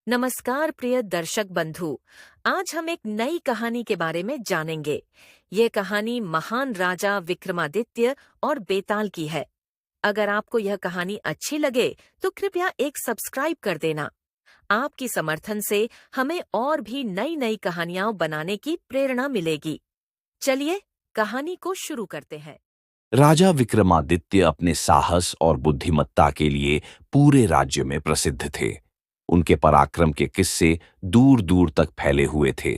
नमस्कार प्रिय दर्शक बंधु। आज हम एक नई कहानी के बारे में जानेंगे। ये कहानी महान राजा विक्रमादित्य और बेताल की है। अगर आपको यह कहानी अच्छी लगे तो कृपया एक सब्सक्राइब कर देना। आपकी समर्थन से हमें और भी नई नई कहानियां बनाने की प्रेरणा मिलेगी। चलिए कहानी को शुरू करते हैं। राजा विक्रमादित्य अपने साहस और बुद्धिमत्ता के लिए पूरे राज्य में प्रसिद्ध थे। उनके पराक्रम के किस्से दूर दूर तक फैले हुए थे।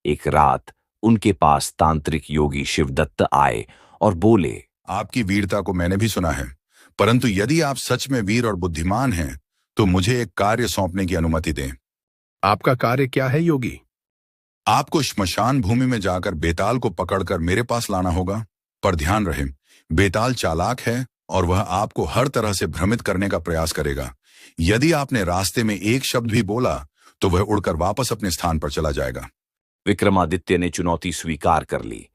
एक रात उनके पास तांत्रिक योगी शिवदत्त आए और बोले, आपकी वीरता को मैंने भी सुना है, परंतु यदि आप सच में वीर और बुद्धिमान हैं, तो मुझे एक कार्य सौंपने की अनुमति दें। आपका कार्य क्या है योगी? आपको श्मशान भूमि में जाकर बेताल को पकड़कर मेरे पास लाना होगा। पर ध्यान रहे, बेताल चालाक है और वह आपको हर तरह से भ्रमित करने का प्रयास करेगा। यदि आपने रास्ते में एक शब्द भी बोला तो वह उड़कर वापस अपने स्थान पर चला जाएगा। विक्रमादित्य ने चुनौती स्वीकार कर ली।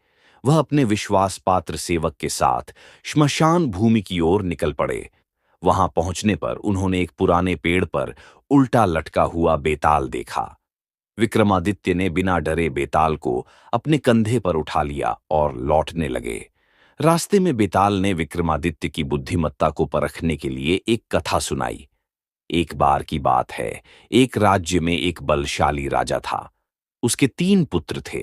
वह अपने विश्वास पात्र सेवक के साथ श्मशान भूमि की ओर निकल पड़े। वहां पहुंचने पर उन्होंने एक पुराने पेड़ पर उल्टा लटका हुआ बेताल देखा। विक्रमादित्य ने बिना डरे बेताल को अपने कंधे पर उठा लिया और लौटने लगे। रास्ते में बेताल ने विक्रमादित्य की बुद्धिमत्ता को परखने के लिए एक कथा सुनाई। एक बार की बात है, एक राज्य में एक बलशाली राजा था। उसके 3 पुत्र थे।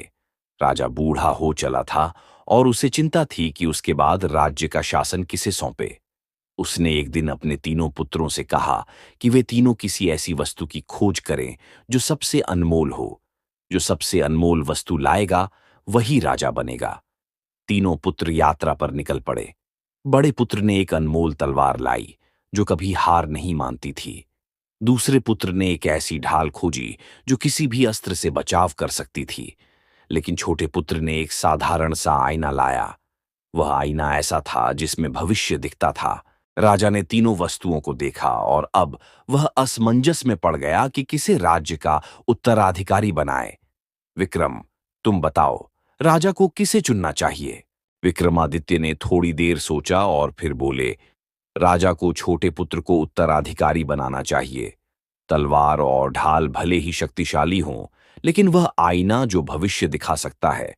राजा बूढ़ा हो चला था और उसे चिंता थी कि उसके बाद राज्य का शासन किसे सौंपे। उसने एक दिन अपने तीनों पुत्रों से कहा कि वे तीनों किसी ऐसी वस्तु की खोज करें जो सबसे अनमोल हो। जो सबसे अनमोल वस्तु लाएगा वही राजा बनेगा। तीनों पुत्र यात्रा पर निकल पड़े। बड़े पुत्र ने एक अनमोल तलवार लाई जो कभी हार नहीं मानती थी। दूसरे पुत्र ने एक ऐसी ढाल खोजी जो किसी भी अस्त्र से बचाव कर सकती थी। लेकिन छोटे पुत्र ने एक साधारण सा आईना लाया। वह आईना ऐसा था जिसमें भविष्य दिखता था। राजा ने तीनों वस्तुओं को देखा और अब वह असमंजस में पड़ गया कि किसे राज्य का उत्तराधिकारी बनाए। विक्रम, तुम बताओ, राजा को किसे चुनना चाहिए? विक्रमादित्य ने थोड़ी देर सोचा और फिर बोले, राजा को छोटे पुत्र को उत्तराधिकारी बनाना चाहिए। तलवार और ढाल भले ही शक्तिशाली हों, लेकिन वह आईना जो भविष्य दिखा सकता है,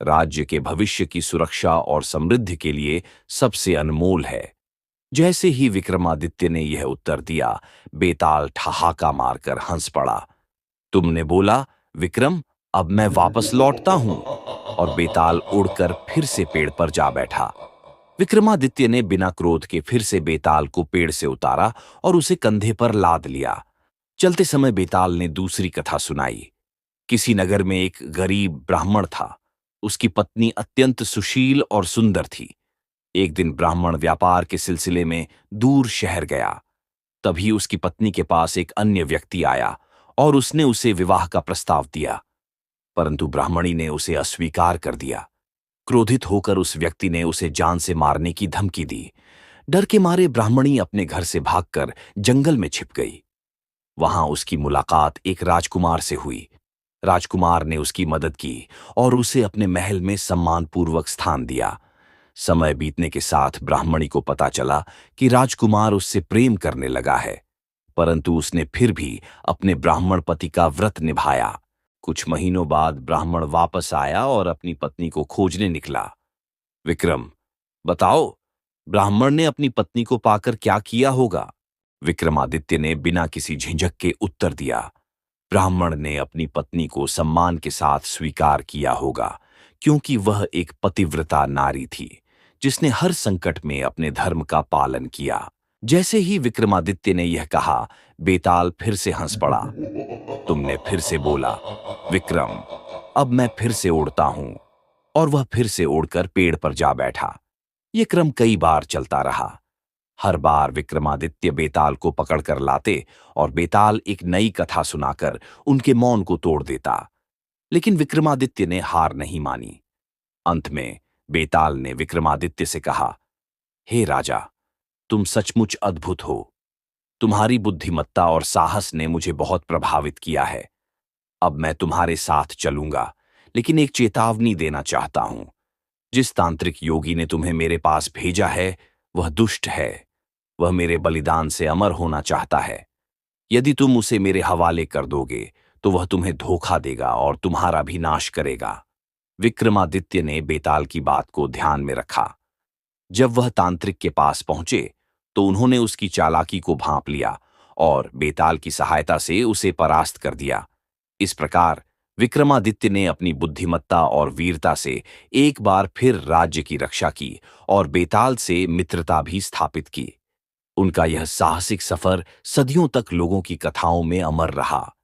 राज्य के भविष्य की सुरक्षा और समृद्धि के लिए सबसे अनमोल है। जैसे ही विक्रमादित्य ने यह उत्तर दिया, बेताल ठहाका मारकर हंस पड़ा। तुमने बोला, विक्रम, अब मैं वापस लौटता हूं। और बेताल उड़कर फिर से पेड़ पर जा बैठा। विक्रमादित्य ने बिना क्रोध के फिर से बेताल को पेड़ से उतारा और उसे कंधे पर लाद लिया। चलते समय बेताल ने दूसरी कथा सुनाई। किसी नगर में एक गरीब ब्राह्मण था। उसकी पत्नी अत्यंत सुशील और सुंदर थी। एक दिन ब्राह्मण व्यापार के सिलसिले में दूर शहर गया। तभी उसकी पत्नी के पास एक अन्य व्यक्ति आया और उसने उसे विवाह का प्रस्ताव दिया, परंतु ब्राह्मणी ने उसे अस्वीकार कर दिया। क्रोधित होकर उस व्यक्ति ने उसे जान से मारने की धमकी दी। डर के मारे ब्राह्मणी अपने घर से भागकर जंगल में छिप गई। वहां उसकी मुलाकात एक राजकुमार से हुई। राजकुमार ने उसकी मदद की और उसे अपने महल में सम्मानपूर्वक स्थान दिया। समय बीतने के साथ ब्राह्मणी को पता चला कि राजकुमार उससे प्रेम करने लगा है, परंतु उसने फिर भी अपने ब्राह्मण पति का व्रत निभाया। कुछ महीनों बाद ब्राह्मण वापस आया और अपनी पत्नी को खोजने निकला। विक्रम, बताओ, ब्राह्मण ने अपनी पत्नी को पाकर क्या किया होगा? विक्रमादित्य ने बिना किसी झिझक के उत्तर दिया, ब्राह्मण ने अपनी पत्नी को सम्मान के साथ स्वीकार किया होगा, क्योंकि वह एक पतिव्रता नारी थी जिसने हर संकट में अपने धर्म का पालन किया। जैसे ही विक्रमादित्य ने यह कहा, बेताल फिर से हंस पड़ा। तुमने फिर से बोला, विक्रम, अब मैं फिर से उड़ता हूं। और वह फिर से उड़कर पेड़ पर जा बैठा। यह क्रम कई बार चलता रहा। हर बार विक्रमादित्य बेताल को पकड़कर लाते और बेताल एक नई कथा सुनाकर उनके मौन को तोड़ देता। लेकिन विक्रमादित्य ने हार नहीं मानी। अंत में बेताल ने विक्रमादित्य से कहा, हे राजा, तुम सचमुच अद्भुत हो। तुम्हारी बुद्धिमत्ता और साहस ने मुझे बहुत प्रभावित किया है। अब मैं तुम्हारे साथ चलूंगा, लेकिन एक चेतावनी देना चाहता हूं। जिस तांत्रिक योगी ने तुम्हें मेरे पास भेजा है वह दुष्ट है। वह मेरे बलिदान से अमर होना चाहता है। यदि तुम उसे मेरे हवाले कर दोगे तो वह तुम्हें धोखा देगा और तुम्हारा भी नाश करेगा। विक्रमादित्य ने बेताल की बात को ध्यान में रखा। जब वह तांत्रिक के पास पहुंचे तो उन्होंने उसकी चालाकी को भांप लिया और बेताल की सहायता से उसे परास्त कर दिया। इस प्रकार विक्रमादित्य ने अपनी बुद्धिमत्ता और वीरता से एक बार फिर राज्य की रक्षा की और बेताल से मित्रता भी स्थापित की। उनका यह साहसिक सफर सदियों तक लोगों की कथाओं में अमर रहा।